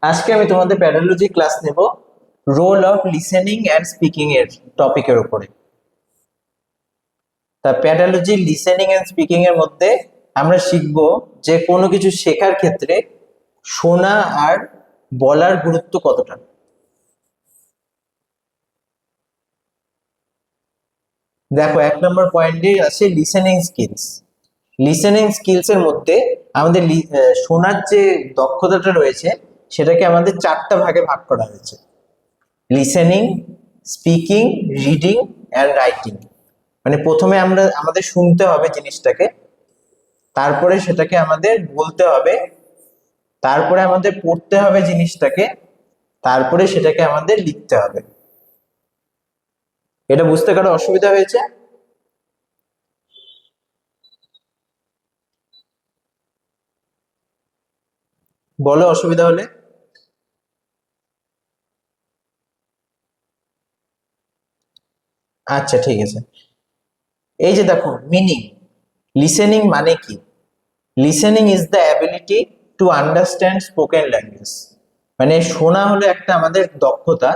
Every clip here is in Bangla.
আজকে আমি তোমাদের প্যাডোলজি ক্লাস নেব role of listening and speaking এর টপিকের উপরে। তা প্যাডোলজি লিসেনিং অ্যান্ড স্পিকিং এর মধ্যে আমরা শিখব যে কোনো কিছু শেখার ক্ষেত্রে শোনা আর বলার গুরুত্ব কতটা। দেখো, 1 নম্বর পয়েন্টে আছে লিসেনিং স্কিলস। লিসেনিং স্কিলস এর মধ্যে আমাদের শোনার যে দক্ষতাটা রয়েছে সেটাকে আমাদের 4টা ভাগে ভাগ করা হয়েছে: listening, speaking, reading and writing. মানে প্রথমে আমাদের শুনতে হবে জিনিসটাকে, তারপরে সেটাকে আমাদের বলতে হবে, তারপরে আমাদের পড়তে হবে জিনিসটাকে, তারপরে সেটাকে আমাদের লিখতে হবে। এটা বুঝতে কারো অসুবিধা হয়েছে? বলো অসুবিধা হলে। আচ্ছা, ঠিক আছে। এই যে দেখো, মিনিং লিসেনিং মানে কি? Listening is the ability to understand spoken language. মানে শোনা হলো একটা আমাদের দক্ষতা,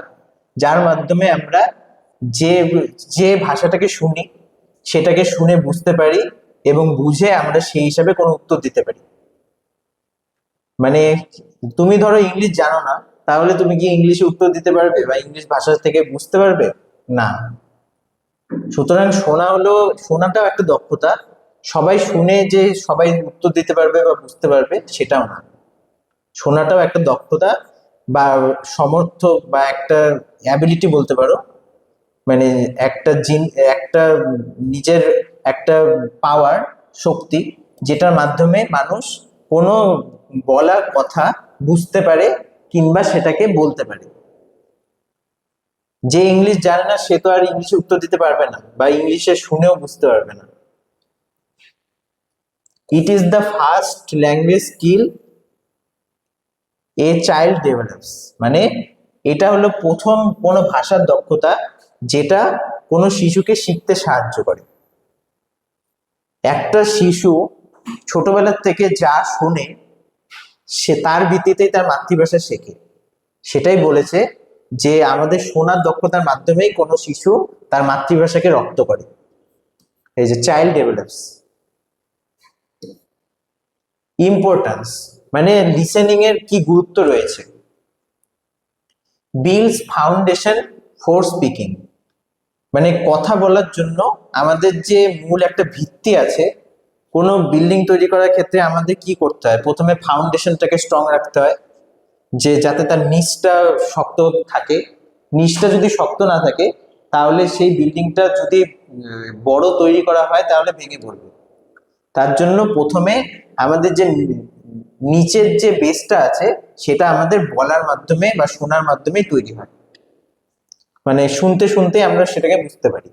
যার মাধ্যমে আমরা যে যে ভাষাটাকে শুনি সেটাকে শুনে বুঝতে পারি এবং বুঝে আমরা সেই হিসাবে কোনো উত্তর দিতে পারি। মানে তুমি ধরো ইংলিশ জানো না, তাহলে তুমি কি ইংলিশে উত্তর দিতে পারবে বা ইংলিশ ভাষা থেকে বুঝতে পারবে? না। সুতরাং শোনাটাও একটা দক্ষতা। সবাই শুনে যে সবাই উত্তর দিতে পারবে বা বুঝতে পারবে সেটাও না। শোনাটাও একটা দক্ষতা বা সমর্থ বা একটা অ্যাবিলিটি বলতে পারো। মানে একটা নিজের একটা পাওয়ার, শক্তি, যেটার মাধ্যমে মানুষ কোনো বলা কথা বুঝতে পারে কিংবা সেটাকে বলতে পারে। যে ইংলিশ জানে না সে তো আর ইংলিশে উত্তর দিতে পারবে না বা ইংলিশে শুনেও বুঝতে পারবে না। It is the first language skill a child develops. মানে এটা হলো প্রথম কোনো ভাষার দক্ষতা যেটা কোনো শিশুকে শিখতে সাহায্য করে। একটা শিশু ছোটবেলার থেকে যা শোনে সে তার ভিত্তিতেই তার মাতৃভাষা শেখে। সেটাই বলেছে যে আমাদের শোনার দক্ষতার মাধ্যমেই কোনো শিশু তার মাতৃভাষাকে রপ্ত করে। এই যে চাইল্ড ডেভেলপস। ইম্পর্টেন্স মানে লিসেনিং এর কি গুরুত্ব রয়েছে। Builds foundation for speaking. মানে কথা বলার জন্য আমাদের যে মূল একটা ভিত্তি আছে, কোনো বিল্ডিং তৈরি করার ক্ষেত্রে আমাদের কি করতে হয়? প্রথমে ফাউন্ডেশনটাকে স্ট্রং রাখতে হয়, যে যাতে তার নিচটা শক্ত থাকে। নিচটা যদি শক্ত না থাকে তাহলে সেই বিল্ডিংটা যদি বড় তৈরি করা হয় তাহলে ভেঙে পড়বে। তার জন্য প্রথমে আমাদের যে নিচের যে বেসটা আছে সেটা আমাদের বলার মাধ্যমে বা শোনার মাধ্যমে তৈরি হয়। মানে শুনতে শুনতে আমরা সেটাকে বুঝতে পারি।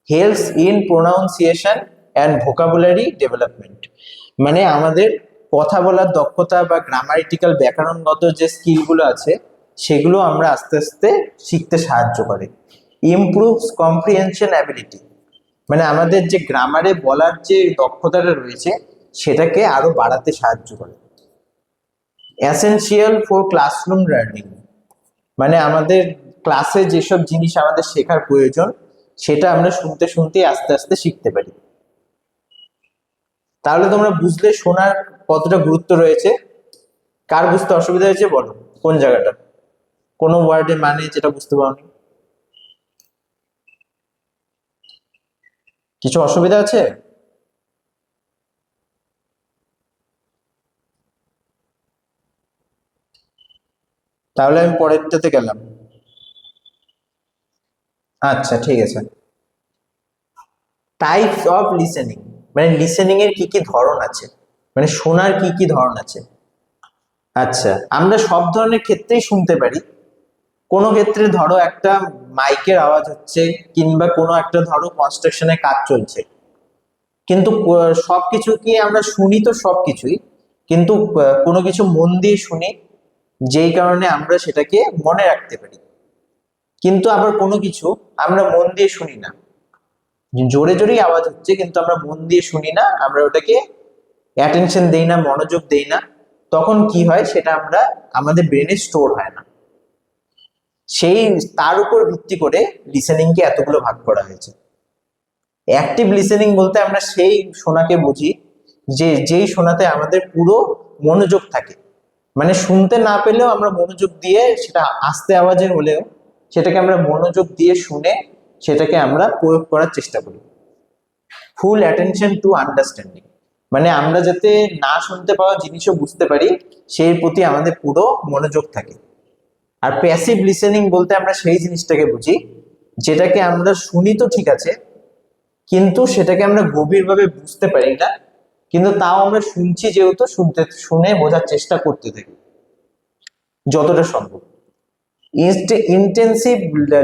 Helps in pronunciation and vocabulary development. মানে আমাদের কথা বলার দক্ষতা বা গ্রামারিটিক্যাল ব্যাকরণগত যে স্কিলগুলো আছে সেগুলো আমরা আস্তে আস্তে শিখতে সাহায্য করে। Improves comprehension ability. মানে আমাদের যে গ্রামারে বলার যে দক্ষতাটা রয়েছে সেটাকে আরো বাড়াতে সাহায্য করে। Essential for classroom learning. মানে আমাদের ক্লাসে যেসব জিনিস আমাদের শেখার প্রয়োজন সেটা আমরা শুনতে শুনতে আস্তে আস্তে শিখতে পারি। তাহলে তোমরা বুঝলে শোনার কতটা গুরুত্ব রয়েছে। কার বুঝতে অসুবিধা হয়েছে বলো, কোন জায়গাটা, কোন ওয়ার্ডে মানে যেটা বুঝতে পারোনি? কিছু অসুবিধা আছে? তাহলে আমি পরেরটাতে গেলাম। আচ্ছা, ঠিক আছে। Types of listening. মানে লিসেনিং এর কি কি ধরন আছে, মানে শোনার কি কি ধরন আছে। আচ্ছা, আমরা সব ধরনের ক্ষেত্রেই শুনতে পারি। কোনো ক্ষেত্রে ধরো একটা মাইকের আওয়াজ হচ্ছে কিংবা কোনো একটা ধরো কনস্ট্রাকশনে কাজ চলছে, কিন্তু সবকিছু কি আমরা শুনি? তো সবকিছুই, কিন্তু কোনো কিছু মন দিয়ে শুনি যেই কারণে আমরা সেটাকে মনে রাখতে পারি। কিন্তু আবার কোনো কিছু আমরা মন দিয়ে শুনি না, জোরে জোরেই আওয়াজ হচ্ছে কিন্তু আমরা মন দিয়ে শুনি না, আমরা ওটাকে অ্যাটেনশন দেই না, মনোযোগ দেই না। তখন কি হয় সেটা আমরা আমাদের ব্রেনে স্টোর হয় না। সেই তার উপর ভিত্তি করে লিসেনিংকে এতগুলো ভাগ করা হয়েছে। অ্যাক্টিভ লিসেনিং বলতে আমরা সেই শোনাকে বুঝি যেই শোনাতে আমাদের পুরো মনোযোগ থাকে, মানে শুনতে না পেলেও আমরা মনোযোগ দিয়ে, সেটা আস্তে আওয়াজে হলেও সেটাকে আমরা মনোযোগ দিয়ে শুনে সেটাকে আমরা প্রয়োগ করার চেষ্টা করি। ফুল অ্যাটেনশন টু আন্ডারস্ট্যান্ডিং, মানে আমরা যাতে না শুনতে পাওয়া জিনিসও বুঝতে পারি, সেই প্রতি আমাদের পুরো মনোযোগ থাকে। আর প্যাসিভ লিসেনিং বলতে আমরা সেই জিনিসটাকে বুঝি যেটাকে আমরা শুনি তো ঠিক আছে, কিন্তু সেটাকে আমরা গভীরভাবে বুঝতে পারি না, কিন্তু তাও আমরা শুনছি যেহেতু শুনে বোঝার চেষ্টা করতে থাকি যতটা সম্ভব। ইন্টেন্সিভ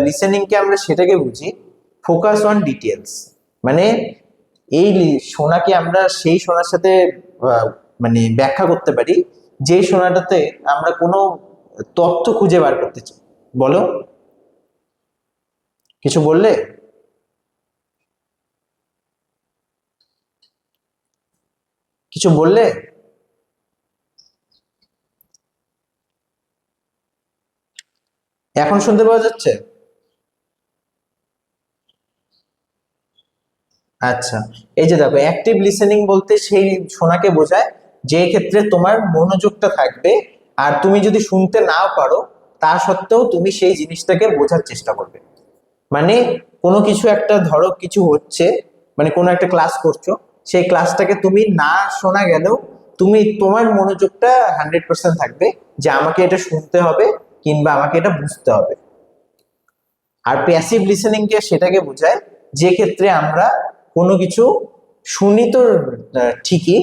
লিসেনিংকে আমরা সেটাকে বুঝি ফোকাস অন ডিটেলস, মানে এই শোনাকে আমরা সেই শোনার সাথে মানে ব্যাখ্যা করতে পারি যে শোনাটাতে আমরা কোনো তথ্য খুঁজে বার করতে চাই। বলো, কিছু বললে? কিছু বললে? এখন শুনতে পাওয়া যাচ্ছে? আচ্ছা, এই যে দেখো, অ্যাক্টিভ লিসেনিং বলতে সেই শোনাকে বোঝায় যে ক্ষেত্রে তোমার মনোযোগটা থাকবে, আর তুমি যদি শুনতে নাও পারো তা সত্ত্বেও তুমি সেই জিনিসটাকে বোঝার চেষ্টা করবে। মানে কোনো কিছু একটা, ধরো কিছু হচ্ছে, মানে কোনো একটা ক্লাস করছো, সেই ক্লাসটাকে তুমি না শোনা গেলেও তুমি তোমার মনোযোগটা 100% থাকবে যে আমাকে এটা শুনতে হবে কিংবা আমাকে এটা বুঝতে হবে। আর প্যাসিভ লিসেনিং কে সেটাকে বোঝায় যে ক্ষেত্রে আমরা কোনো কিছু শুনি তো ঠিকই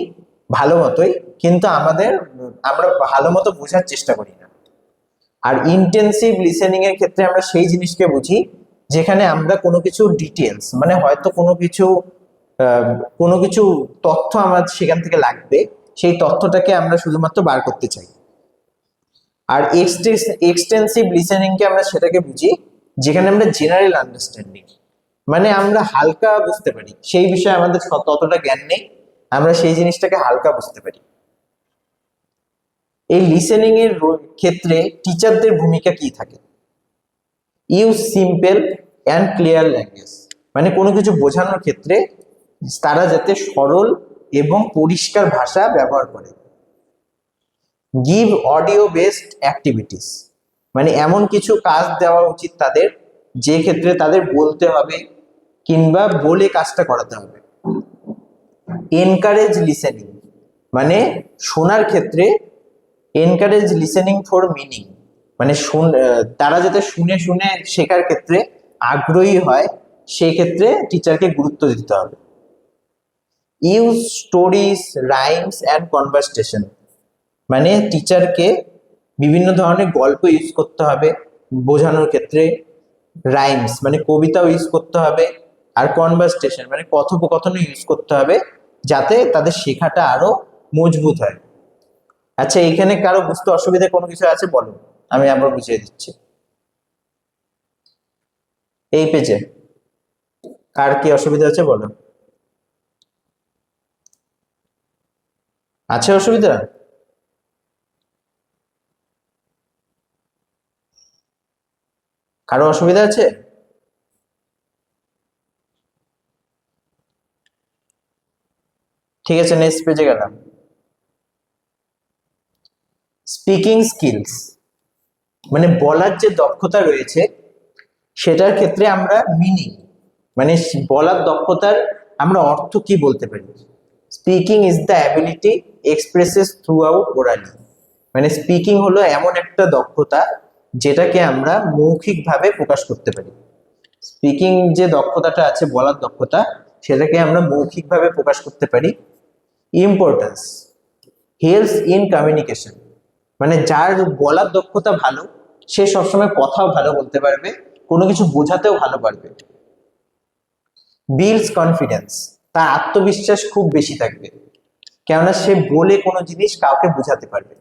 ভালো মতোই, কিন্তু আমরা ভালো মতো বোঝার চেষ্টা করি না। আর ইন্টেন্সিভ লিসেনিং এর ক্ষেত্রে আমরা সেই জিনিসকে বুঝি যেখানে আমরা কোনো কিছু ডিটেলস, মানে হয়তো আহ, কোনো কিছু তথ্য আমার সেখান থেকে লাগবে, সেই তথ্যটাকে আমরা শুধুমাত্র বার করতে চাই। আর এক্সটেন্সিভ লিসেনিং কে আমরা সেটাকে বুঝি যেখানে আমরা জেনারেল আন্ডারস্ট্যান্ডিং, মানে আমরা হালকা বুঝতে পারি, সেই বিষয়ে আমাদের ততটা জ্ঞান নেই, আমরা সেই জিনিসটাকে হালকা বুঝতে পারি। এই লিসেনিং এর ক্ষেত্রে টিচারদের ভূমিকা কি থাকে? Use simple and clear language, মানে কোনো কিছু বোঝানোর ক্ষেত্রে তারা যাতে সরল এবং পরিষ্কার ভাষা ব্যবহার করে। গিভ অডিও বেসড অ্যাক্টিভিটিস, মানে এমন কিছু কাজ দেওয়া উচিত তাদের যে ক্ষেত্রে তাদের বলতে হবে কিংবা বলে কাজটা করাতে হবে। এনকারেজ লিসেনিং, মানে শোনার ক্ষেত্রে এনকারেজ লিসেনিং ফর মিনিং, মানে তারা যাতে শুনে শুনে শেখার ক্ষেত্রে আগ্রহী হয়, সেই ক্ষেত্রে টিচারকে গুরুত্ব দিতে হবে। Use stories, rhymes and conversation, মানে টিচারকে বিভিন্ন ধরনের গল্প ইউজ করতে হবে বোঝানোর ক্ষেত্রে, রাইমস মানে কবিতাও ইউজ করতে হবে, আর কনভারসেশন মানে কথোপকথন ইউজ করতে হবে যাতে তাদের শেখাটা আরো মজবুত হয়। আচ্ছা, এখানে কারো বুঝতে অসুবিধা কোনো কিছু আছে বলো, আমি আবার বুঝিয়ে দিচ্ছি। এই পেজে কার কি অসুবিধা আছে বলো, আছে অসুবিধা? কারো অসুবিধা আছে? ঠিক আছে, নেক্সট পেজে গেলাম। স্পিকিং স্কিলস, মানে বলার যে দক্ষতা রয়েছে সেটার ক্ষেত্রে আমরা মিনিং, মানে বলার দক্ষতার আমরা অর্থ কি বলতে পারি। Speaking is the ability expresses through out orally, মানে স্পিকিং হলো এমন একটা দক্ষতা যেটাকে আমরা মৌখিকভাবে প্রকাশ করতে পারি। স্পিকিং যে দক্ষতাটা আছে, বলার দক্ষতা, সেটাকে আমরা মৌখিকভাবে প্রকাশ করতে পারি। ইম্পর্টেন্স, হেল্পস ইন কমিউনিকেশন, মানে যার বলার দক্ষতা ভালো সে সবসময় কথাও ভালো বলতে পারবে, কোনো কিছু বোঝাতেও ভালো পারবে। বিল্ডস কনফিডেন্স, তার আত্মবিশ্বাস খুব বেশি থাকবে, কেননা সে বলে কোনো জিনিস কাউকে বোঝাতে পারবে।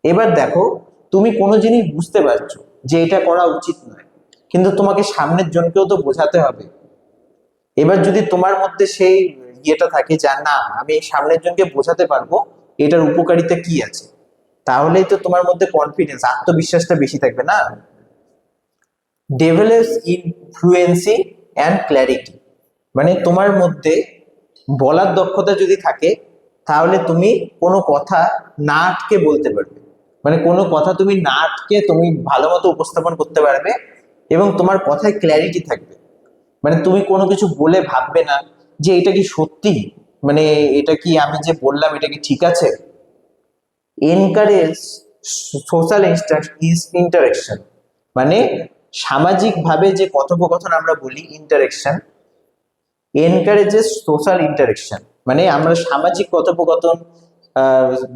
এবার দেখো, তুমি কোনো জিনিস বুঝতে পারছো যে এটা করা উচিত নয়, কিন্তু তোমাকে সামনের জনকেও তো বোঝাতে হবে। এবার যদি তোমার মধ্যে সেই ইয়েটা থাকে যে না, আমি সামনের জনকে বোঝাতে পারবো এটার উপকারিতা কি আছে, তাহলেই তো তোমার মধ্যে কনফিডেন্স, আত্মবিশ্বাসটা বেশি থাকবে না। ডেভেলপস ইনফ্লুয়েন্সি অ্যান্ড ক্ল্যারিটি, মানে তোমার মধ্যে বলার দক্ষতা যদি থাকে তাহলে তুমি কোনো কথা না আটকে বলতে পারবে, মানে কোনো কথা তুমি না আটকে তুমি ভালো মতো উপস্থাপন করতে পারবে এবং তোমার কথায় ক্ল্যারিটি থাকবে। মানে তুমি কোনো কিছু বলে ভাববে না যে এটা কি সত্যি, মানে এটা কি আমি যে বললাম এটা কি ঠিক আছে। এনকারেজ সোশ্যাল ইন্টারেকশন, মানে সামাজিক ভাবে যে কথোপকথন আমরা বলি ইন্টারেকশন, এনকারেজেস সোশ্যাল ইন্টারেকশন, মানে আমরা সামাজিক কথোপকথন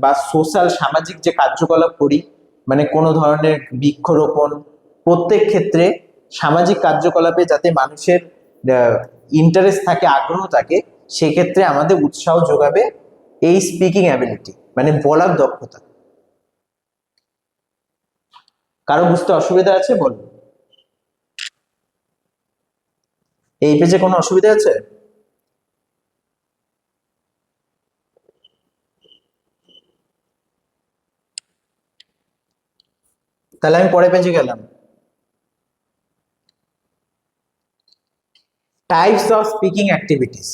বা সোশ্যাল সামাজিক যে কার্যকলাপ করি, মানে কোনো ধরনের বৃক্ষরোপণ, প্রত্যেক ক্ষেত্রে সামাজিক কার্যকলাপে যাতে মানুষের ইন্টারেস্ট থাকে, আগ্রহ থাকে, সেক্ষেত্রে আমাদের উৎসাহ যোগাবে এই স্পিকিং অ্যাবিলিটি, মানে বলার দক্ষতা। কারো বুঝতে অসুবিধা আছে বলুন? এই পেজে কোনো অসুবিধা আছে? তাহলে আমি পরে পেজে গেলাম। টাইপস অফ স্পিকিং অ্যাক্টিভিটিস,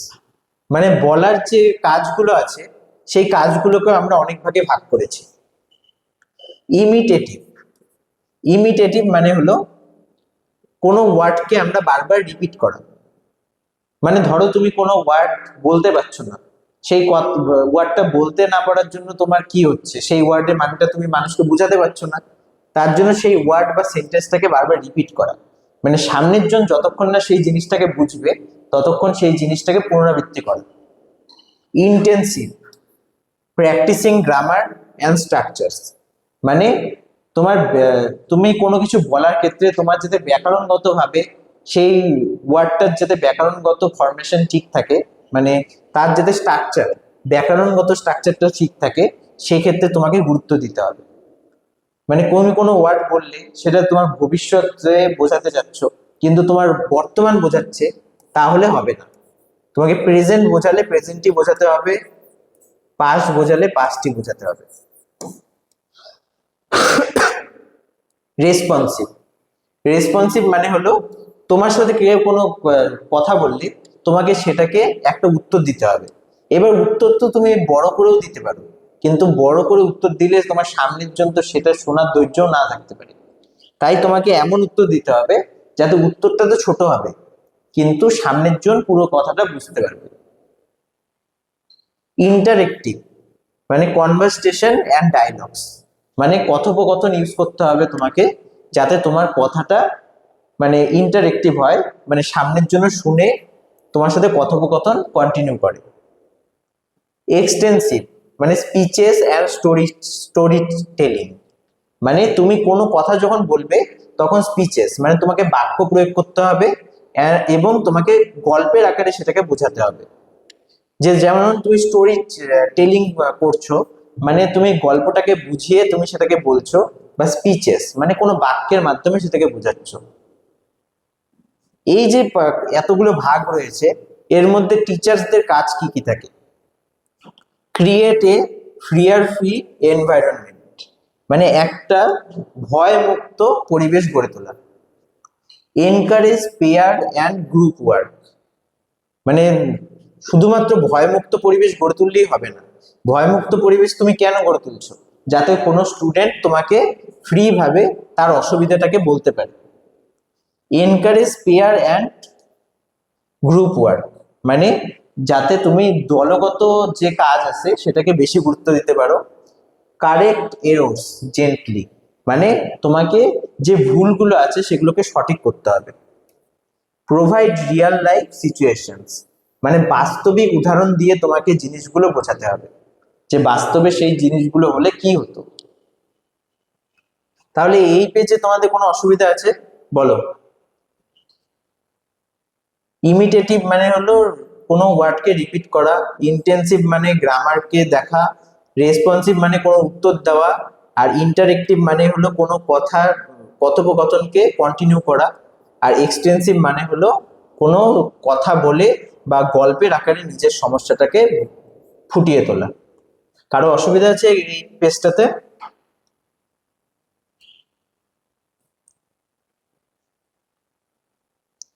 মানে বলার যে কাজগুলো আছে সেই কাজগুলোকে আমরা অনেক ভাগে ভাগ করেছি। ইমিটেটিভ, ইমিটেটিভ মানে হলো কোনো ওয়ার্ডকে আমরা বারবার রিপিট করা, মানে ধরো তুমি কোনো ওয়ার্ড বলতে পারছো না, সেই ওয়ার্ডটা বলতে না পারার জন্য তোমার কি হচ্ছে, সেই ওয়ার্ডের মানেটা তুমি মানুষকে বোঝাতে পারছো না, তার জন্য সেই ওয়ার্ড বা সেন্টেন্সটাকে বারবার রিপিট করা, মানে সামনের জন যতক্ষণ না সেই জিনিসটাকে বুঝবে ততক্ষণ সেই জিনিসটাকে পুনরাবৃত্তি করা। Intensive, practising grammar and structures, মানে তোমার তুমি কোনো কিছু বলার ক্ষেত্রে তোমার যাতে ব্যাকরণগত ভাবে সেই ওয়ার্ডটার যাতে ব্যাকরণগত ফরমেশন ঠিক থাকে, মানে তার যাতে স্ট্রাকচার, ব্যাকরণগত স্ট্রাকচারটা ঠিক থাকে, সেই ক্ষেত্রে তোমাকে গুরুত্ব দিতে হবে। মানে কোনো ওয়ার্ড বললে সেটা তোমার ভবিষ্যতে বোঝাতে যাচ্ছ কিন্তু তোমার বর্তমান বোঝাচ্ছে, তাহলে হবে না। তোমাকে প্রেজেন্ট বোঝালে প্রেজেন্টই বোঝাতে হবে, পাস্ট বোঝালে পাস্টই বোঝাতে হবে। রেসপন্সিভ, রেসপন্সিভ মানে হলো তোমার সাথে কেউ কোনো কথা বললে তোমাকে সেটাকে একটা উত্তর দিতে হবে। এবার উত্তর তো তুমি বড় করেও দিতে পারো, কিন্তু বড় করে উত্তর দিলে তোমার সামনের জন তো সেটা শোনার ধৈর্যও না থাকতে পারে, তাই তোমাকে এমন উত্তর দিতে হবে যাতে উত্তরটা তো ছোট হবে কিন্তু সামনের জন পুরো কথাটা বুঝতে পারবে। ইন্টারেক্টিভ, মানে কনভারসেশন অ্যান্ড ডায়লগস, মানে কথোপকথন ইউজ করতে হবে তোমাকে যাতে তোমার কথাটা মানে ইন্টারেক্টিভ হয়, মানে সামনের জন্য শুনে তোমার সাথে কথোপকথন কন্টিনিউ করে। এক্সটেন্সিভ, মানে স্পিচেস অ্যান্ড স্টোরি টেলিং, মানে তুমি কোনো কথা যখন বলবে তখন স্পিচেস মানে তোমাকে বাক্য প্রয়োগ করতে হবে এবং তোমাকে গল্পের আকারে সেটাকে বোঝাতে হবে। যে যেমন তুমি স্টোরি টেলিং করছো, মানে তুমি গল্পটাকে বুঝিয়ে তুমি সেটাকে বলছো, বা স্পিচেস মানে কোনো বাক্যের মাধ্যমে সেটাকে বোঝাচ্ছ। এই যে এতগুলো ভাগ রয়েছে এর মধ্যে টিচার্সদের কাজ কি কি থাকে? Create a fear free environment, মানে একটা ভয় মুক্ত পরিবেশ গড়ে তোলা। Encourage pair and group work, মানে শুধুমাত্র ভয়মুক্ত পরিবেশ গড়ে তুললেই হবে না, ভয়মুক্ত পরিবেশ তুমি কেন গড়ে তুলছো? যাতে কোনো স্টুডেন্ট তোমাকে ফ্রি ভাবে তার অসুবিধাটাকে বলতে পারে। Encourage pair and group work, মানে যাতে তুমি দলগত যে কাজ আছে সেটাকে বেশি গুরুত্ব দিতে পারো। কারেক্ট এরর্স জেন্টলি, মানে তোমাকে যে ভুলগুলো আছে সেগুলোকে সঠিক করতে হবে। প্রোভাইড রিয়েল লাইফ সিচুয়েশনস, মানে বাস্তবিক উদাহরণ দিয়ে তোমাকে জিনিসগুলো বোঝাতে হবে যে বাস্তবে সেই জিনিসগুলো হলে কি হতো। তাহলে এই পেজে তোমাদের কোনো অসুবিধা আছে বলো? ইমিটেটিভ মানে হলো কোনো ওয়ার্ডকে রিপিট করা, ইন্টেন্সিভ মানে গ্রামারকে দেখা, রেসপন্সিভ মানে কোনো উত্তর দেওয়া, আর ইন্টারেক্টিভ মানে হলো কোনো কথার কথোপকথনকে কন্টিনিউ করা, আর এক্সটেন্সিভ মানে হলো কোনো কথা বলে বা গল্পের আকারে নিজের সমস্যাটাকে ফুটিয়ে তোলা। কারো অসুবিধা আছে এই পেজটাতে?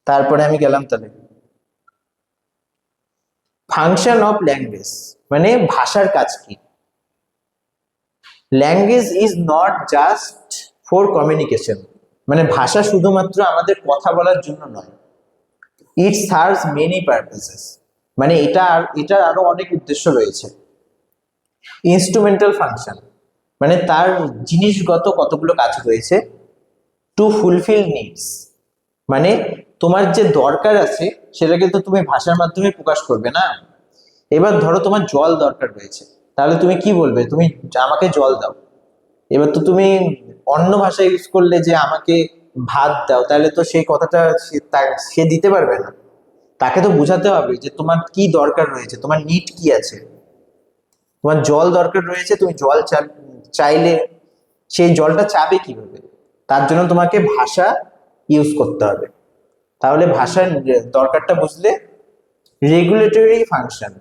তারপরে আমি গেলাম তাহলে ফাংশন অফ ল্যাঙ্গুয়েজ, মানে ভাষার কাজ কি। Language is not just for communication, মানে ভাষা শুধুমাত্র আমাদের কথা বলার জন্য নয়। ইট সার্ভস মেনি পারপাসেস, মানে এটার আরো অনেক উদ্দেশ্য রয়েছে। ইনস্ট্রুমেন্টাল ফাংশন, মানে তার জিনিসগত কতগুলো কাজ রয়েছে। টু ফুলফিল নিডস, মানে তোমার যে দরকার আছে সেটাকে তো তুমি ভাষার মাধ্যমে প্রকাশ করবে না। এবার ধরো তোমার জল দরকার রয়েছে, তাহলে তুমি কি বলবে, তুমি আমাকে জল দাও। এবার তো তুমি অন্য ভাষা ইউজ করলে যে আমাকে ভাত দাও, তাহলে তো সেই কথাটা সে দিতে পারবে না। তাকে তো বোঝাতে হবে যে তোমার কি দরকার রয়েছে, তোমার নিড কি আছে। তোমার জল দরকার রয়েছে, তুমি জল চাইলে সেই জলটা চাবে কিভাবে, তার জন্য তোমাকে ভাষা ইউজ করতে হবে। তাহলে ভাষার দরকারটা বুঝলে। রেগুলেটরি ফাংশন,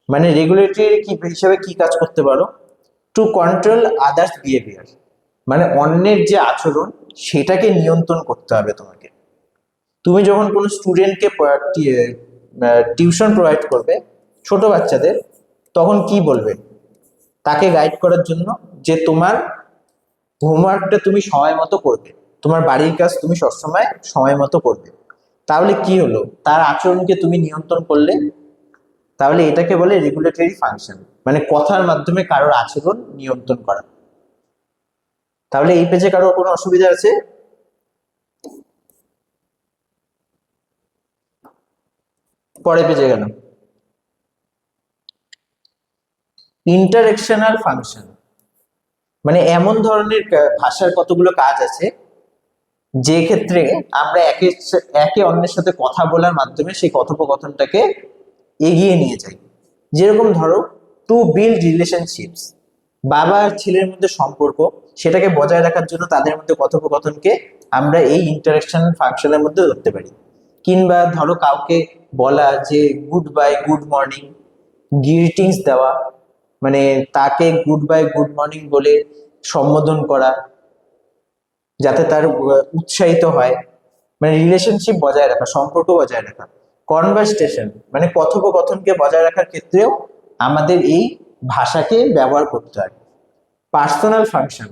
মানে রেগুলেটরি কি হিসাবে কি কাজ করতে পারো। টু কন্ট্রোল আদার্স বিহেভিয়ার, মানে অন্যের যে আচরণ সেটাকে নিয়ন্ত্রণ করতে হবে তোমাকে। তুমি যখন কোনো স্টুডেন্টকে টিউশন প্রোভাইড করবে ছোট বাচ্চাদের, তখন কি বলবে তাকে গাইড করার জন্য, যে তোমার হোমওয়ার্কটা তুমি সময় মতো করবে, তোমার বাড়ির কাজ তুমি সবসময় সময় মতো করবে। তাহলে কি হলো, তার আচরণকে তুমি নিয়ন্ত্রণ করলে। তাহলে এটাকে বলে রেগুলেটরি ফাংশন, মানে কথার মাধ্যমে কারোর আচরণ নিয়ন্ত্রণ করা। তাহলে এই পেজে কারোর কোনো অসুবিধা আছে? পরে পেজে গেলাম। ইন্টারেকশনাল ফাংশন, মানে এমন ধরনের ভাষার কতগুলো কাজ আছে যে ক্ষেত্রে আমরা একে অন্যের সাথে কথা বলার মাধ্যমে সেই কথোপকথনটাকে এগিয়ে নিয়ে যাই। যেরকম ধরো টু বিল্ড রিলেশনশিপস, বাবা আর ছেলের মধ্যে সম্পর্ক সেটাকে বজায় রাখার জন্য তাদের মধ্যে কথোপকথনকে আমরা এই ইন্টারেকশন ফাংশনের মধ্যে ধরতে পারি। কিংবা ধরো কাউকে বলা যে good bye, good morning, greetings দেওয়া, মানে তাকে গুড বাই, গুড মর্নিং বলে সম্বোধন করা, যাতে তার উৎসাহিত হয়, মানে রিলেশনশিপ বজায় রাখা, সম্পর্ক বজায় রাখা। কনভারসেশন, মানে কথোপকথনকে বজায় রাখার ক্ষেত্রেও আমাদের এই ভাষাকে ব্যবহার করতে হয়। Personal function,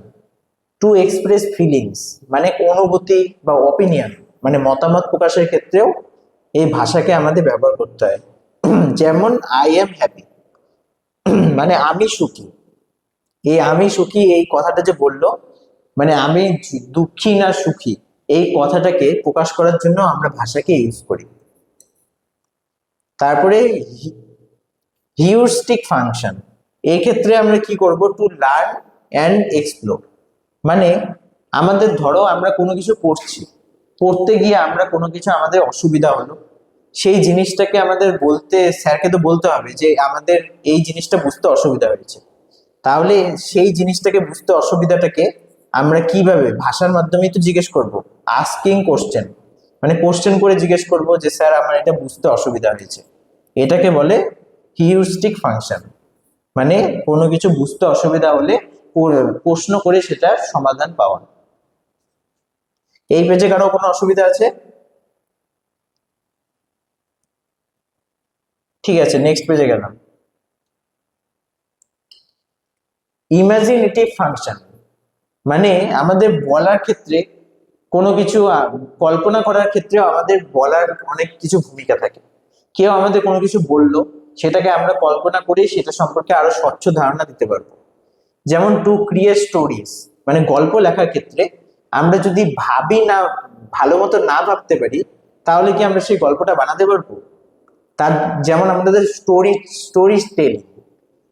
to express feelings, মানে অনুভূতি বা অপিনিয়ন, মানে মতামত প্রকাশের ক্ষেত্রেও এই ভাষাকে আমাদের ব্যবহার করতে হয়। যেমন আই এম হ্যাপি, মানে আমি সুখী। এই আমি সুখী এই কথাটা যে বললো, মানে আমি দুঃখী না সুখী, এই কথাটাকে প্রকাশ করার জন্য আমরা ভাষাকে ইউজ করি। তারপরে হিউরিস্টিক ফাংশন, এই ক্ষেত্রে আমরা কি করব, টু লার্ন অ্যান্ড এক্সপ্লোর, মানে আমাদের ধরো আমরা কোনো কিছু পড়তে গিয়ে আমরা কোনো কিছু আমাদের অসুবিধা হলো, সেই জিনিসটাকে আমাদের বলতে, স্যারকে তো বলতে হবে যে আমাদের এই জিনিসটা বুঝতে অসুবিধা হয়েছে। তাহলে সেই জিনিসটাকে বুঝতে অসুবিধাটাকে আমরা কিভাবে, ভাষার মাধ্যমেই তো জিজ্ঞেস করব। আস্কিং কোশ্চেন, মানে কোশ্চেন করে জিজ্ঞেস করব যে স্যার আমার এটা বুঝতে অসুবিধা হয়েছে। এটাকে বলে হিউরিস্টিক ফাংশন, মানে কোনো কিছু বুঝতে অসুবিধা হলে প্রশ্ন করে সেটার সমাধান পাওয়া। এই পেজে কারো কোনো অসুবিধা আছে? ঠিক আছে, নেক্সট পেজে গেলাম। ইমাজিনেটিভ ফাংশন, মানে আমাদের বলার ক্ষেত্রে কোনো কিছু কল্পনা করার ক্ষেত্রেও আমাদের বলার অনেক কিছু ভূমিকা থাকে। কেউ আমাদের কোনো কিছু বললো, সেটাকে আমরা কল্পনা করে সেটা সম্পর্কে আরো স্বচ্ছ ধারণা দিতে পারবো। যেমন টু ক্রিয়েট স্টোরিজ, মানে গল্প লেখার ক্ষেত্রে আমরা যদি ভালো মতো না ভাবতে পারি, তাহলে কি আমরা সেই গল্পটা বানাতে পারবো? তার যেমন আমাদের স্টোরি টেলিং,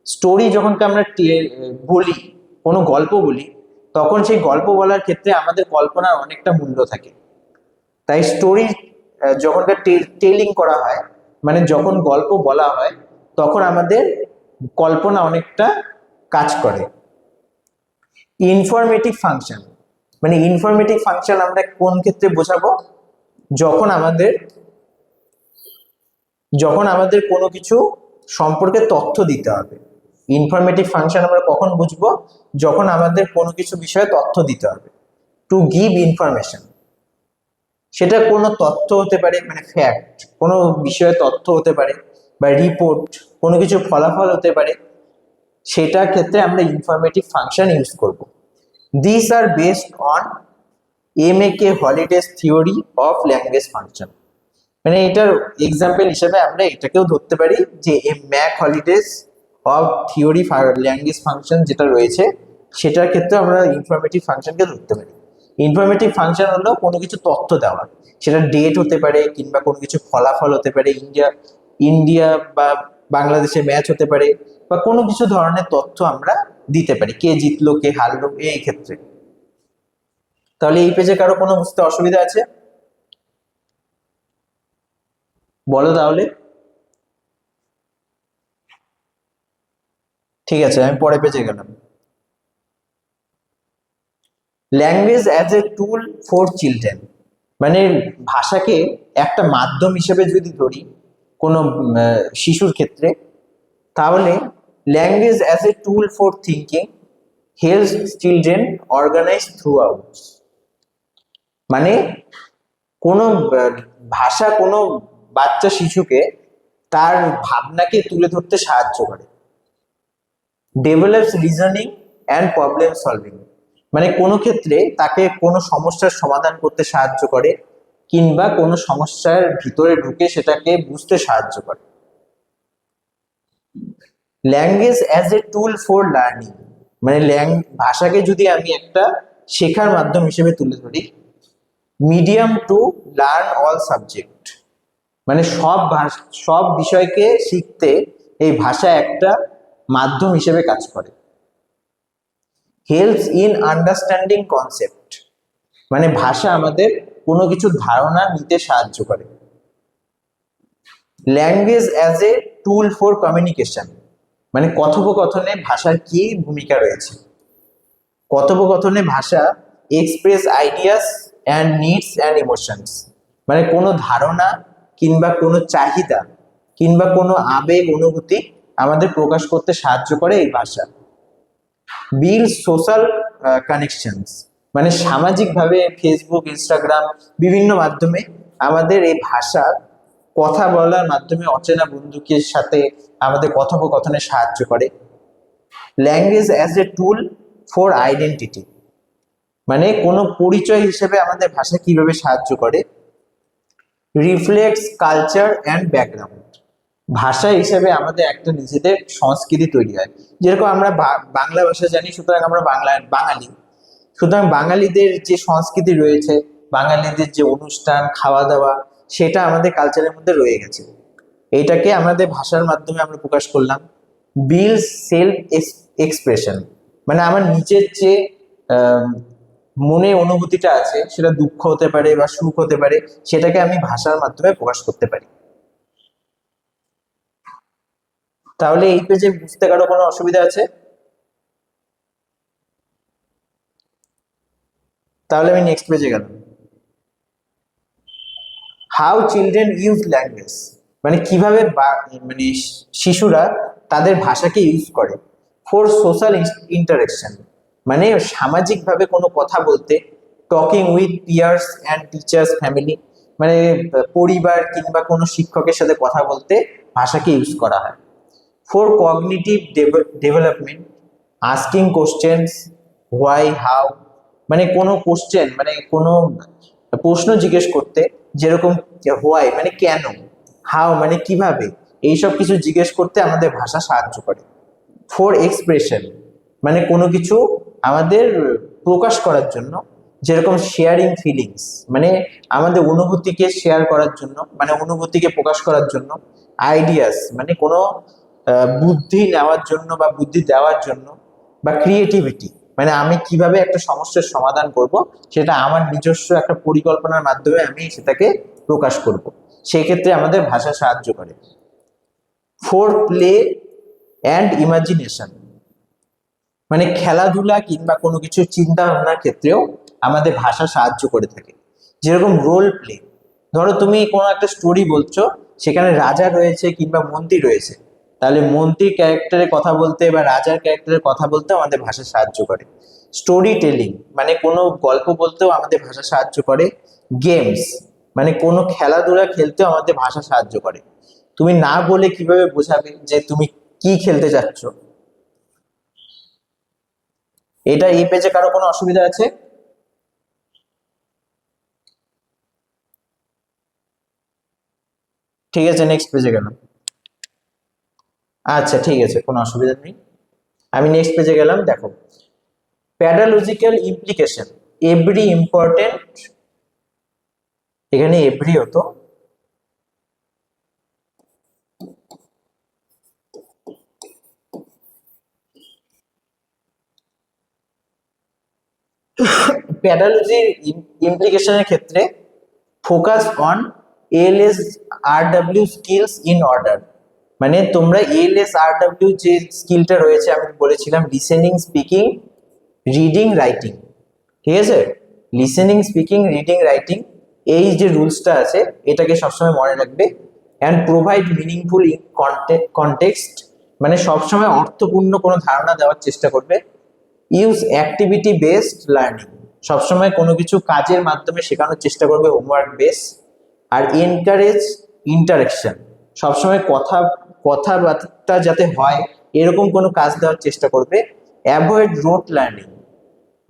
স্টোরি যখন আমরা বলি, কোনো গল্প বলি, তখন সেই গল্প বলার ক্ষেত্রে আমাদের কল্পনার অনেকটা মূল্য থাকে। তাই স্টোরি যখনকার টেলিং করা হয়, মানে যখন গল্প বলা হয়, তখন আমাদের কল্পনা অনেকটা কাজ করে। ইনফরমেটিভ ফাংশন, মানে ইনফরমেটিভ ফাংশন আমরা কোন ক্ষেত্রে বোঝাবো, যখন আমাদের কোনো কিছু সম্পর্কে তথ্য দিতে হবে। ইনফরমেটিভ ফাংশন আমরা কখন বুঝবো, যখন আমাদের কোনো কিছু বিষয়ে তথ্য দিতে হবে। টু গিভ ইনফরমেশন, সেটা কোনো তথ্য হতে পারে, মানে ফ্যাক্ট, কোনো বিষয়ে তথ্য হতে পারে, বা রিপোর্ট, কোনো কিছু ফলাফল হতে পারে। সেটার ক্ষেত্রে আমরা ইনফরমেটিভ ফাংশন ইউজ করব। This are based on M A K Halliday's theory of language function. মানে এটার এক্সাম্পল হিসেবে আমরা এটাকেও ধরতে পারি যে MAK Halliday's of theory language function যেটা রয়েছে, সেটার ক্ষেত্রে আমরা ইনফরমেটিভ ফাংশনকে ধরতে পারি। ইনফরমেটিভ ফাংশন হলো কোনো কিছু তথ্য দেওয়া, সেটা ডেট হতে পারে, কিংবা কোনো কিছু ফলাফল হতে পারে, ইন্ডিয়া ইন্ডিয়া বা বাংলাদেশের ম্যাচ হতে পারে, বা কোনো কিছু ধরনের তথ্য আমরা দিতে পারি, কে জিতলো কে হারলো এই ক্ষেত্রে। তাহলে এই পেজে কারো কোনো বুঝতে অসুবিধা আছে? বলো তাহলে। ঠিক আছে, আমি পরে পেজে গেলাম। Language as a tool for children, মানে ভাষাকে একটা মাধ্যম হিসেবে যদি ধরি কোনো শিশুর ক্ষেত্রে, তাহলে language as a tool for thinking helps children organise throughout. মানে কোনো ভাষা কোনো বাচ্চা শিশুকে তার ভাবনাকে তুলে ধরতে সাহায্য করে। Develops reasoning and problem solving, মানে কোনো ক্ষেত্রে তাকে কোনো সমস্যার সমাধান করতে সাহায্য করে, কিংবা কোনো সমস্যার ভিতরে ঢুকে সেটাকে বুঝতে সাহায্য করে। Language as a tool for learning, মানে ভাষাকে যদি আমি একটা শেখার মাধ্যম হিসেবে তুলে ধরি। Medium to learn all subject, মানে সব বিষয়কে শিখতে এই ভাষা একটা মাধ্যম হিসেবে কাজ করে। হেল্পস ইন আন্ডারস্ট্যান্ডিং কনসেপ্ট, মানে ভাষা আমাদের কোনো কিছু ধারণা নিতে সাহায্য করে। Language as a tool for communication, মানে কথোপকথনে ভাষার কি ভূমিকা রয়েছে। কথোপকথনে ভাষা express ideas and needs and emotions, মানে কোনো ধারণা কিংবা কোনো চাহিদা কিংবা কোনো আবেগ অনুভূতি আমাদের প্রকাশ করতে সাহায্য করে এই ভাষা। বিল্ড সোশ্যাল কানেকশনস, মানে সামাজিকভাবে ফেসবুক, ইনস্টাগ্রাম, বিভিন্ন মাধ্যমে আমাদের এই ভাষা কথা বলার মাধ্যমে অচেনা বন্ধুকে সাথে আমাদের কথোপকথনে সাহায্য করে। Language as a tool for identity, মানে কোনো পরিচয় হিসেবে আমাদের ভাষা কিভাবে সাহায্য করে। রিফ্লেক্টস কালচার অ্যান্ড ব্যাকগ্রাউন্ড, ভাষা হিসেবে আমাদের একটা নিজেদের সংস্কৃতি তৈরি হয়। যেরকম আমরা বাংলা ভাষা জানি, সুতরাং আমরা বাঙালি, সুতরাং বাঙালিদের যে সংস্কৃতি রয়েছে, বাঙালিদের যে অনুষ্ঠান, খাওয়া দাওয়া, সেটা আমাদের কালচারের মধ্যে রয়ে গেছে। এইটাকে আমাদের ভাষার মাধ্যমে আমরা প্রকাশ করলাম। বিল সেলফ এক্সপ্রেশন, মানে আমার নিজের যে মনে অনুভূতিটা আছে, সেটা দুঃখ হতে পারে বা সুখ হতে পারে, সেটাকে আমি ভাষার মাধ্যমে প্রকাশ করতে পারি। তাহলে এই পেজে বুঝতে কারো কোনো অসুবিধা আছে? তাহলে আমি নেক্সট পেজে গেলাম। হাউ চিলড্রেন ইউজ ল্যাঙ্গুয়েজ, মানে কিভাবে মানে শিশুরা তাদের ভাষাকে ইউজ করে। ফর সোশ্যাল ইন্টারেকশন, মানে সামাজিকভাবে কোনো কথা বলতে। Talking with peers and teachers, family, মানে পরিবার কিংবা কোনো শিক্ষকের সাথে কথা বলতে ভাষাকে ইউজ করা হয়। For cognitive development, asking questions, why, how, মানে কোনো কোশ্চেন, মানে কোনো প্রশ্ন জিজ্ঞেস করতে, যেরকম হোয়াই মানে কেন, হাউ মানে কিভাবে, এইসব কিছু জিজ্ঞেস করতে আমাদের ভাষা সাহায্য করে। ফর এক্সপ্রেশন, মানে কোনো কিছু আমাদের প্রকাশ করার জন্য, যেরকম শেয়ারিং ফিলিংস, মানে আমাদের অনুভূতিকে শেয়ার করার জন্য, মানে অনুভূতিকে প্রকাশ করার জন্য। আইডিয়াস, মানে কোনো বুদ্ধি নেওয়ার জন্য বা বুদ্ধি দেওয়ার জন্য। বা ক্রিয়েটিভিটি, মানে আমি কিভাবে একটা সমস্যার সমাধান করব, সেটা আমার নিজস্ব একটা পরিকল্পনার মাধ্যমে আমি সেটাকে প্রকাশ করব, সেক্ষেত্রে আমাদের ভাষা সাহায্য করে। ফর প্লে অ্যান্ড ইমাজিনেশন, মানে খেলাধুলা কিংবা কোনো কিছু চিন্তা ভাবনার ক্ষেত্রেও আমাদের ভাষা সাহায্য করে থাকে। যেরকম রোল প্লে, ধরো তুমি কোনো একটা স্টোরি বলছো, সেখানে রাজা রয়েছে কিংবা মন্ত্রী রয়েছে, তাহলে মন্ত্রীর ক্যারেক্টারে কথা বলতে বা রাজার ক্যারেক্টারে কথা বলতে আমাদের ভাষা সাহায্য করে। স্টোরি টেলিং মানে কোনো গল্প বলতেও আমাদের ভাষা সাহায্য করে। গেমস মানে কোনো খেলাধুলা খেলতেও আমাদের ভাষা সাহায্য করে। তুমি না বলে কিভাবে বোঝাবে যে তুমি কি খেলতে চাচ্ছ? এটা এই পেজে কারো কোনো অসুবিধা আছে? ঠিক আছে, নেক্সট পেজে গেলাম। আচ্ছা ঠিক আছে, কোনো অসুবিধা নেই। আমি নেক্সট পেজে গেলাম। দেখো, প্যাডালজিক্যাল ইমপ্লিকেশন, এভরি ইম্পর্টেন্ট, এখানে এভরি হতো, প্যাডালজির ইমপ্লিকেশনের ক্ষেত্রে focus on ALS RW skills in order. মানে তোমরা এএলএস আরডব্লিউ যে স্কিলটা রয়েছে আমি বলেছিলাম, লিসেনিং, স্পিকিং, রিডিং, রাইটিং, ঠিক আছে? লিসেনিং, স্পিকিং, রিডিং, রাইটিং, এই যে রুলসটা আছে এটাকে সবসময় মনে রাখবে। অ্যান্ড প্রোভাইড মিনিংফুল কনটেক্সট, মানে সবসময় অর্থপূর্ণ কোনো ধারণা দেওয়ার চেষ্টা করবে। ইউজ অ্যাক্টিভিটি বেসড লার্নিং, সবসময় কোনো কিছু কাজের মাধ্যমে শেখানোর চেষ্টা করবে, হোমওয়ার্ক বেস। আর এনকারেজ ইন্টারেকশন, সবসময় কথাবার্তা যাতে হয় এরকম কোনো কাজ দেওয়ার চেষ্টা করবে। অ্যাভয়েড রোট লার্নিং,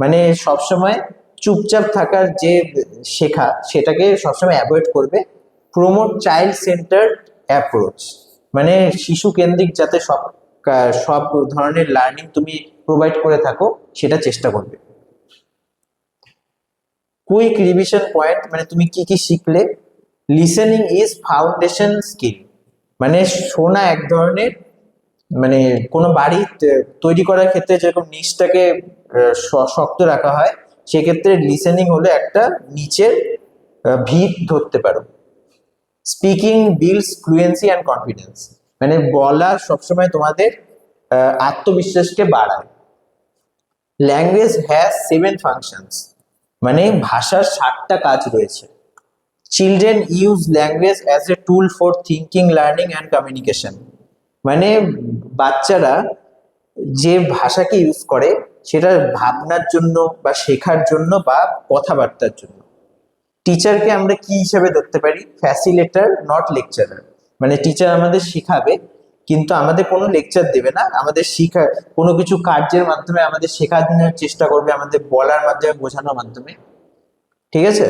মানে সবসময় চুপচাপ থাকার যে শেখা সেটাকে সবসময় অ্যাভয়েড করবে। প্রমোট চাইল্ড সেন্টার্ড অ্যাপ্রোচ, মানে শিশু কেন্দ্রিক যাতে সব ধরনের লার্নিং তুমি প্রোভাইড করে থাকো সেটা চেষ্টা করবে। কুইক রিভিশন পয়েন্ট, মানে তুমি কি কি শিখলে। লিসেনিং ইজ ফাউন্ডেশন স্কিল, মানে শোনা এক ধরনের, মানে কোনো বাড়ি তৈরি করার ক্ষেত্রে যেরকম নিচটাকে শক্ত রাখা হয়, সেক্ষেত্রে লিসেনিং হলো একটা নিচের ভিত ধরতে পারো। Speaking builds fluency and confidence, মানে বলা সবসময় তোমাদের আত্মবিশ্বাসকে বাড়ায়। ল্যাঙ্গুয়েজ হ্যাজ 7 ফাংশনস, মানে ভাষার 7টা কাজ রয়েছে। Children use language as a tool for thinking, learning and communication, মানে বাচ্চারা যে ভাষাকে ইউজ করে সেটা ভাবনার জন্য বা শেখার জন্য বা কথাবার্তার জন্য। টিচারকে আমরা কি হিসাবে ধরতে পারি? ফ্যাসিলেটর, নট লেকচারার, মানে টিচার আমাদের শেখাবে কিন্তু আমাদের কোনো লেকচার দেবে না, আমাদের কোনো কিছু কার্যের মাধ্যমে আমাদের শেখানোর চেষ্টা করবে, আমাদের বলার মাধ্যমে, বোঝানোর মাধ্যমে, ঠিক আছে?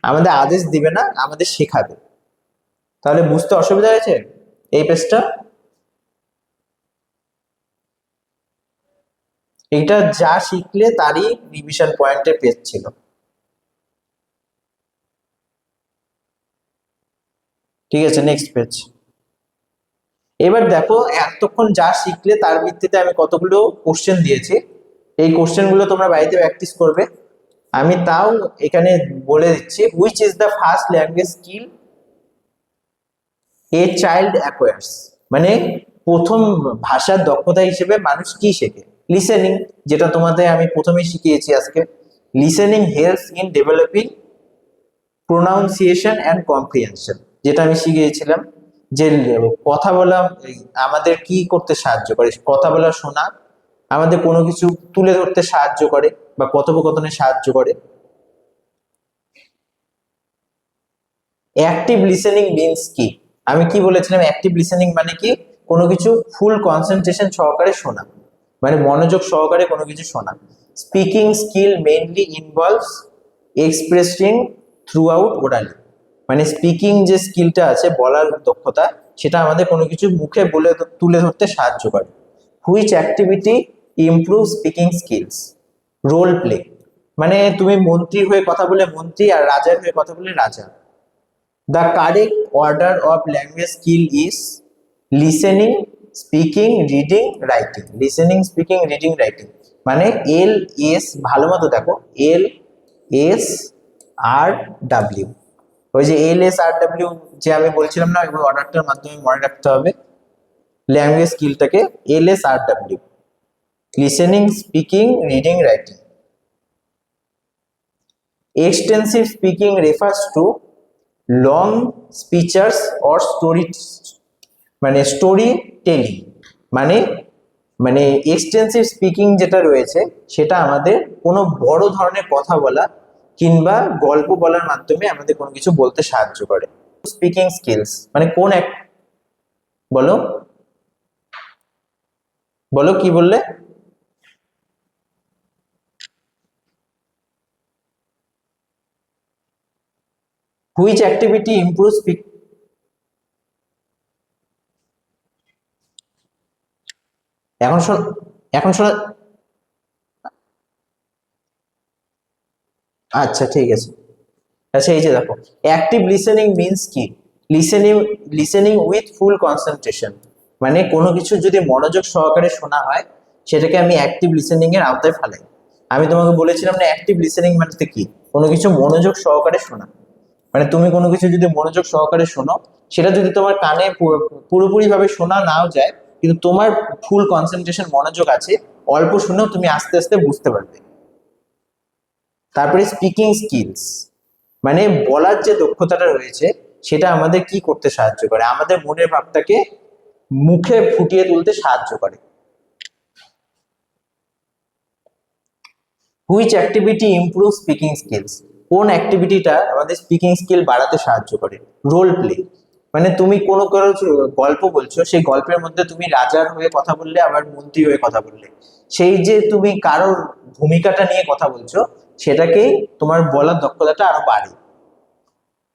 আমাদের আদেশ দিবে না, আমাদের শেখাবে। তাহলে বুঝতে অসুবিধা হয়েছে এই পেজটা? এটা যা শিখলে তারই রিভিশন পয়েন্টের পেজ ছিল। ঠিক আছে, নেক্সট পেজ। এবার দেখো, এতক্ষণ যা শিখলে তার ভিত্তিতে আমি কতগুলো কোশ্চেন দিয়েছি, এই কোশ্চেনগুলো তোমরা বাড়িতে প্র্যাকটিস করবে। আমি তাও এখানে বলে দিচ্ছি, which is the first language skill a child acquires, মানে প্রথম ভাষার দক্ষতা হিসেবে মানুষ কি শেখে? লিসেনিং, যেটা তোমাদের আমি প্রথমেই শিখিয়েছি আজকে। Listening helps in developing pronunciation and comprehension, যেটা আমি শিখিয়েছিলাম যে কথা বলা আমাদের কি করতে সাহায্য করে, কথা বলা, শোনা আমাদের কোনো কিছু তুলে ধরতে সাহায্য করে বা কথোপকথনে সাহায্য করে। অ্যাক্টিভ লিসেনিং মিনস কি? আমি কি বলেছিলাম? অ্যাক্টিভ লিসেনিং মানে কি? কোনো কিছু ফুল কনসেন্ট্রেশন সহকারে শোনা, মানে মনোযোগ সহকারে কোনো কিছু শোনা। Speaking skill mainly involves expressing through out orally, মানে স্পিকিং যে স্কিলটা আছে, বলার দক্ষতা, সেটা আমাদের কোনো কিছু মুখে বলে তুলে ধরতে সাহায্য করে। Which activity improve speaking skills? Role play, মানে তুমি মন্ত্রী হয়ে কথা বলে মন্ত্রী আর রাজার হয়ে কথা বলে রাজা। The correct order of language skill is listening, speaking, reading, writing. Listening, speaking, reading, writing. মানে LS, ভালো মতো দেখো, LSRW, ওই যে LSRW যে আমি বলছিলাম না, এগুলো অর্ডারটার মাধ্যমে মনে রাখতে হবে ল্যাঙ্গুয়েজ স্কিলটাকে। LSRW, listening, speaking, reading, writing. Extensive speaking refers to long speeches or story, মানে স্টোরি টেলিং, মানে মানে এক্সটেন্সিভ স্পিকিং যেটা রয়েছে সেটা আমাদের কোনো বড় ধরনের কথা বলা কিংবা গল্প বলার মাধ্যমে আমাদের কোনো কিছু বলতে সাহায্য করে। স্পিকিং স্কিলস মানে কোন এক, বলো বলো কি বললে? হুইচ অ্যাক্টিভিটি ইমপ্রুভ স্পিক, এখন শোন, এখন শোনা, আচ্ছা ঠিক আছে। আচ্ছা এই যে দেখো, অ্যাক্টিভ লিসেনিং মিন্স কি? Listening, listening with full concentration, মানে কোনো কিছু যদি মনোযোগ সহকারে শোনা হয় সেটাকে আমি অ্যাক্টিভ লিসেনিং এর আওতায় ফেলাই। আমি তোমাকে বলেছিলাম না অ্যাক্টিভ লিসেনিং মানে কি, কোনো কিছু মনোযোগ সহকারে শোনা। মানে তুমি কোনো কিছু যদি মনোযোগ সহকারে শোনো, সেটা যদি তোমার কানে পুরোপুরি ভাবে শোনা নাও যায়, কিন্তু তোমার ফুল কনসেন্ট্রেশন মনোযোগ আছে, অল্প শুনেও তুমি আস্তে আস্তে বুঝতে পারবে। তারপরে স্পিকিং স্কিলস, মানে বলার যে দক্ষতাটা রয়েছে সেটা আমাদের কি করতে সাহায্য করে, আমাদের মনের ভাবটাকে মুখে ফুটিয়ে তুলতে সাহায্য করে। Which activity improve speaking skills, কোন অ্যাক্টিভিটিটা আমাদের স্পিকিং স্কিল বাড়াতে সাহায্য করে? রোল প্লে, মানে তুমি কোনো কোনো গল্প বলছো, সেই গল্পের মধ্যে তুমি রাজার হয়ে কথা বললে আবার মন্ত্রী হয়ে কথা বললে, সেই যে তুমি কারোর ভূমিকাটা নিয়ে কথা বলছো সেটাকেই তোমার বলার দক্ষতাটা আরো বাড়ে।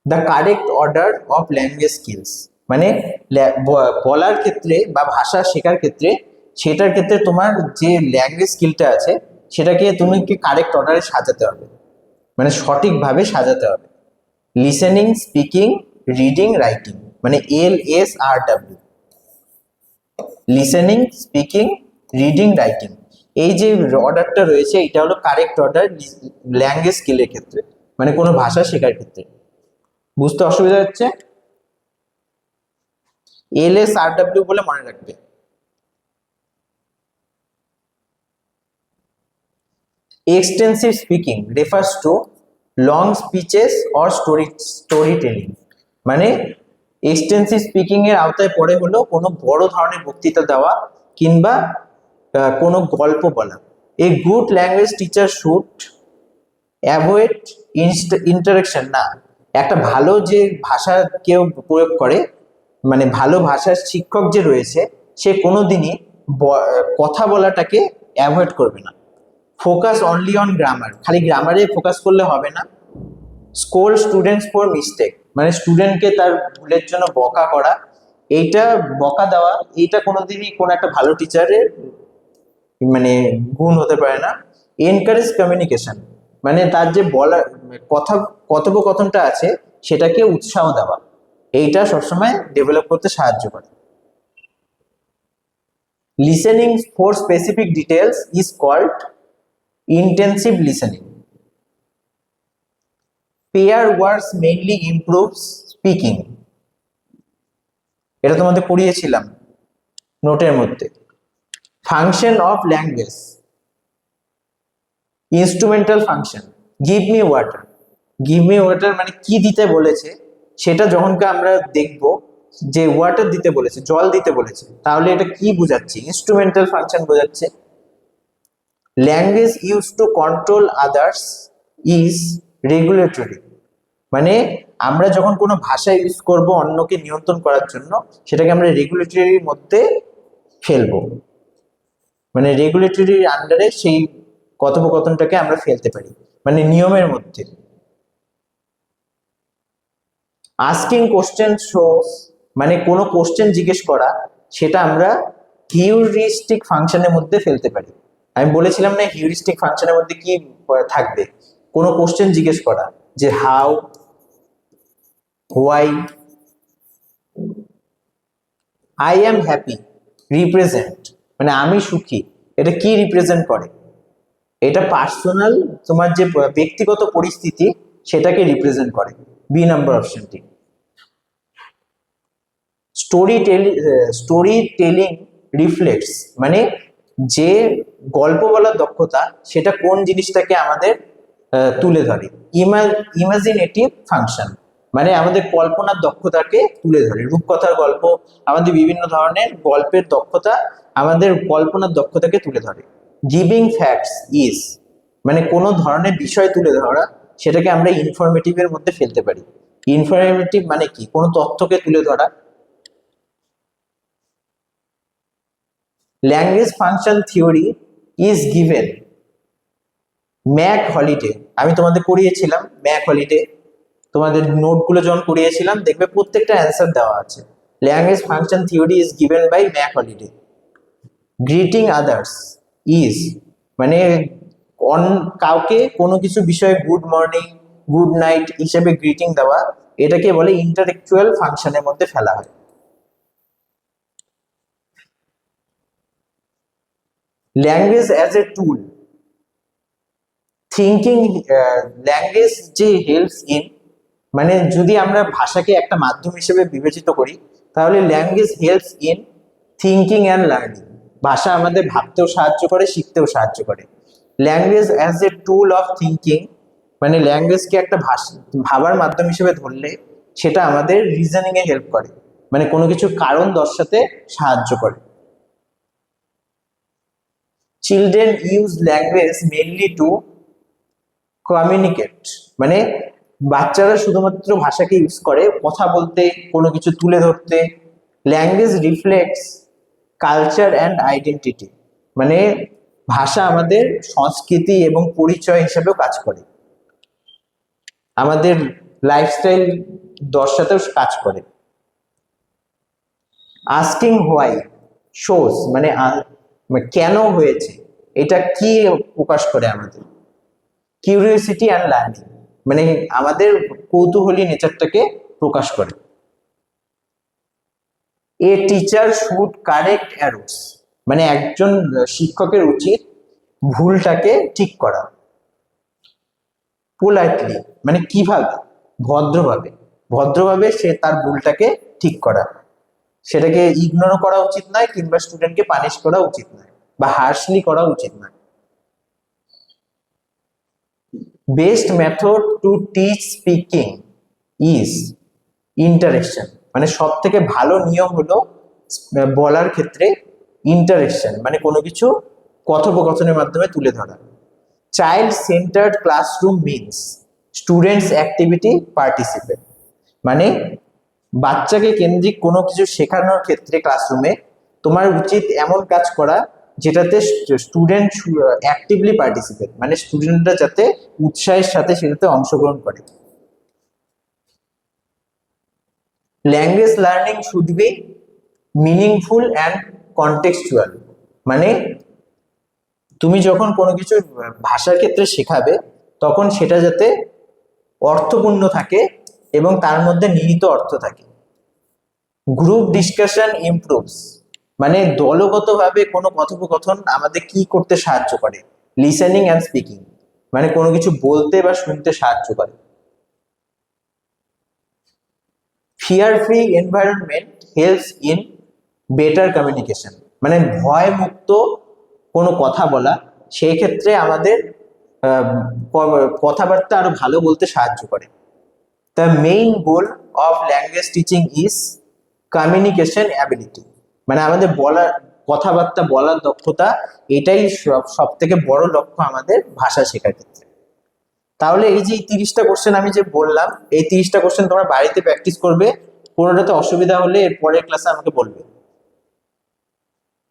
The correct order of language skills, মানে বলার ক্ষেত্রে বা ভাষা শেখার ক্ষেত্রে, সেটার ক্ষেত্রে তোমার যে ল্যাঙ্গুয়েজ স্কিলটা আছে সেটাকে তুমি কি কারেক্ট অর্ডারে সাজাতে হবে, মানে সঠিকভাবে সাজাতে হবে। লিসেনিং, স্পিকিং, রিডিং, রাইটিং, মানে LSRW, listening, speaking, reading, writing, এই যে অর্ডারটা রয়েছে এটা হলো কারেক্ট অর্ডার ল্যাঙ্গুয়েজ স্কিলের ক্ষেত্রে, মানে কোনো ভাষা শেখার ক্ষেত্রে। বুঝতে অসুবিধা হচ্ছে? LSRW বলে মনে রাখবে। Extensive speaking refers to long speeches or story telling, মানে এক্সটেন্সিভ স্পিকিং এর আওতায় পড়ে হলো কোনো বড় ধরনের বক্তৃতা দেওয়া কিংবা কোনো গল্প বলা। A good language teacher should avoid interaction, না, একটা ভালো যে ভাষা কেউ প্রয়োগ করে, মানে ভালো ভাষার শিক্ষক যে রয়েছে সে কোনোদিনই কথা বলাটাকে অ্যাভয়েড করবে না। ফোকাস অনলি অন গ্রামার, খালি গ্রামারে ফোকাস করলে হবে না। স্কোর স্টুডেন্টস ফর মিস্টেক, মানে স্টুডেন্টকে তার ভুলের জন্য বকা করা, এইটা বকা দেওয়া, এইটা কোনোদিনই কোনো একটা ভালো টিচারের মানে গুণ হতে পারে না। এনকারেজ কমিউনিকেশন, মানে তার যে বলার কথা, কথোপকথনটা আছে সেটাকে উৎসাহ দেওয়া, এইটা সবসময় ডেভেলপ করতে সাহায্য করে। Listening for specific details is called intensive listening. Pair words mainly improves speaking, এটা তোমাদের পড়িয়েছিলাম নোটের মধ্যে। Function of language, instrumental function, give me water, give me water মানে কি দিতে বলেছে, সেটা যখনকে আমরা দেখব যে ওয়াটার দিতে বলেছে, জল দিতে বলেছে, তাহলে এটা কি বোঝাচ্ছে? ইনস্ট্রুমেন্টাল ফাংশন বোঝাচ্ছে। Language use to control others is regulatory, মানে আমরা যখন কোনো ভাষা ইউজ করব অন্যকে নিয়ন্ত্রণ করার জন্য, সেটাকে আমরা রেগুলেটরির মধ্যে ফেলবো, মানে রেগুলেটরির আন্ডারে সেই কথোপকথনটাকে আমরা ফেলতে পারি, মানে নিয়মের মধ্যে। আস্কিং কোশ্চেন শোস, মানে কোনো কোশ্চেন জিজ্ঞেস করা, সেটা আমরা হিউরিস্টিক ফাংশনের মধ্যে ফেলতে পারি। আমি বলেছিলাম না হিউরিস্টিক ফাংশনের মধ্যে কি থাকবে? কোনো কোশ্চেন জিজ্ঞেস করা, যে how, why, I am happy represent, মানে আমি সুখী, এটা কি রিপ্রেজেন্ট করে? এটা পার্সোনাল, তোমার যে ব্যক্তিগত পরিস্থিতি সেটাকে রিপ্রেজেন্ট করে। বি নাম্বার অপশনটি। স্টোরি টেলিং রিফ্লেক্টস, মানে যে গল্প বলার দক্ষতা সেটা কোন জিনিসটাকে আমাদের তুলে ধরে? ইমাজিনেটিভ ফাংশন, মানে আমাদের কল্পনার দক্ষতাকে তুলে ধরে। রূপকথার গল্প, আমাদের বিভিন্ন ধরনের গল্পের দক্ষতা আমাদের কল্পনার দক্ষতাকে তুলে ধরে। গিভিং ফ্যাক্টস ইজ মানে কোনো ধরনের বিষয় তুলে ধরা, সেটাকে আমরা ইনফরমেটিভ এর মধ্যে ফেলতে পারি। ইনফরমেটিভ মানে কি? কোনো তথ্যকে তুলে ধরা। Language function theory is given Mac holiday. আমি তোমাদের করিয়েছিলাম ম্যাক হলিডে, তোমাদের নোটগুলো যখন করিয়েছিলাম দেখবে প্রত্যেকটা অ্যান্সার দেওয়া আছে। Language function theory is given by MAK Halliday. Greeting others is মানে কাউকে কোনো কিছু বিষয়ে গুড মর্নিং, গুড নাইট হিসেবে গ্রিটিং দেওয়া, এটাকে বলে ইন্টালেকচুয়াল ফাংশনের মধ্যে ফেলা হয়। Language as a tool thinking, language যে হেল্পস ইন মানে যদি আমরা ভাষাকে একটা মাধ্যম হিসেবে বিবেচিত করি, তাহলে language helps in thinking and learning. ভাষা আমাদের ভাবতেও সাহায্য করে, শিখতেও সাহায্য করে। Language as a tool of thinking মানে ল্যাঙ্গুয়েজকে একটা ভাবার মাধ্যম হিসেবে ধরলে সেটা আমাদের রিজনিং এ হেল্প করে, মানে কোনো কিছু কারণ দর্শাতে সাহায্য করে। Children use language mainly to communicate মানে বাচ্চারা শুধুমাত্র ভাষাকে ইউজ করে কথা বলতে, কোনো কিছু তুলে ধরতে। Language reflects culture and identity মানে ভাষা আমাদের সংস্কৃতি এবং পরিচয় হিসেবেও কাজ করে, আমাদের লাইফস্টাইল দর্শাতেও কাজ করে। আস্কিং হোয়াই শোস মানে কেন হয়েছে, এটা কি প্রকাশ করে আমাদের। কিউরিওসিটি অ্যান্ড লার্নিং মানে আমাদের কৌতূহলী নেচারটাকে প্রকাশ করে। A teacher should correct errors মানে একজন শিক্ষকের উচিত ভুলটাকে ঠিক করা। পোলাইটলি মানে কিভাবে? ভদ্রভাবে, ভদ্রভাবে সে তার ভুলটাকে ঠিক করা, সেটাকে ইগনোর করা উচিত নয় কিংবা স্টুডেন্টকে পানিশ করা উচিত নয় বা হার্শলি করা উচিত নয়। Best method to teach speaking is interaction মানে সব থেকে ভালো নিয়ম হলো বলার ক্ষেত্রে ইন্টারেকশন মানে কোনো কিছু কথোপকথনের মাধ্যমে তুলে ধরা। Child centred classroom means students activity participate মানে বাচ্চাকে কেন্দ্রিক কোনো কিছু শেখানোর ক্ষেত্রে ক্লাসরুমে তোমার উচিত এমন কাজ করা যেটাতে স্টুডেন্ট অ্যাক্টিভলি পার্টিসিপেট মানে স্টুডেন্টরা যাতে উৎসাহের সাথে সেটাতে অংশগ্রহণ করে। Language learning should be meaningful and contextual মানে তুমি যখন কোনো কিছু ভাষার ক্ষেত্রে শেখাবে তখন সেটা যাতে অর্থপূর্ণ থাকে এবং তার মধ্যে নিহিত অর্থ থাকে। গ্রুপ ডিসকাশন ইমপ্রুভস মানে দলগতভাবে কোনো কথোপকথন আমাদের কি করতে সাহায্য করে। লিসেনিং অ্যান্ড স্পিকিং মানে কোনো কিছু বলতে বা শুনতে সাহায্য করে। Fear free environment helps in better communication মানে ভয় মুক্ত কোনো কথা বলা, সেই ক্ষেত্রে আমাদের কথাবার্তা আরো ভালো বলতে সাহায্য করে। The main goal of language teaching is communication ability মানে আমাদের বলার কথাবার্তা বলার দক্ষতা, এটাই সব থেকে বড় লক্ষ্য আমাদের ভাষা শেখার ক্ষেত্রে। তাহলে এই যে 30টা কোশ্চেন আমি যে বললাম, এই 30টা কোশ্চেন তোমরা বাড়িতে প্র্যাকটিস করবে, কোনোটাতে অসুবিধা হলে এর পরের ক্লাসে আমাকে বলবে।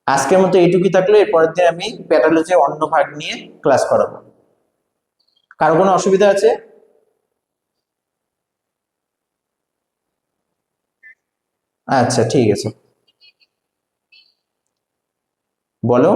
আজকের মতো এইটুকুই থাকলো, এর পরের দিন আমি প্যাথোলজির অন্য ভাগ নিয়ে ক্লাস করাবো। কারো কোনো অসুবিধা আছে? আচ্ছা ঠিক আছে, বলো।